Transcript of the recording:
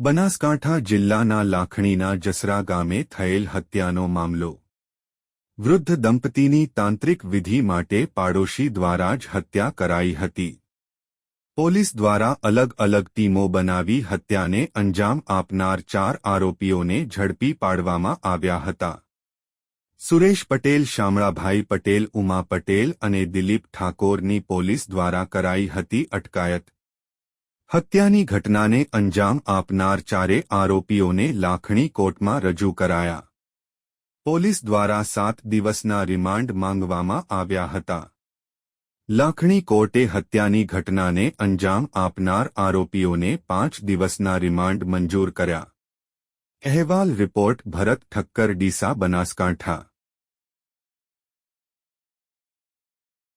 બનાસકાંઠા જિલ્લાના લાખણીના જસરા ગામે થયેલ હત્યાનો મામલો। વૃદ્ધ દંપતીની તાંત્રિક વિધિ માટે પાડોશી દ્વારા જ હત્યા કરાઈ હતી। પોલીસ દ્વારા અલગ અલગ ટીમો બનાવી હત્યાને અંજામ આપનાર 4 આરોપીઓને ઝડપી પાડવામાં આવ્યા હતા। સુરેશ પટેલ, શામળાભાઈ પટેલ, ઉમા પટેલ અને દિલીપ ઠાકોરની પોલીસ દ્વારા કરાઈ હતી અટકાયત। હત્યાની ઘટનાને અંજામ આપનાર 4 આરોપીઓને લાખણી કોર્ટમાં રજૂ કરાયા। પોલીસ દ્વારા 7 દિવસના રિમાન્ડ માંગવામાં આવ્યા હતા। લાખણી કોર્ટે હત્યાની ઘટનાને અંજામ આપનાર આરોપીઓને 5 દિવસના રિમાન્ડ મંજૂર કર્યા। અહેવાલ રિપોર્ટ ભરત ઠક્કર, ડીસા, બનાસકાંઠા।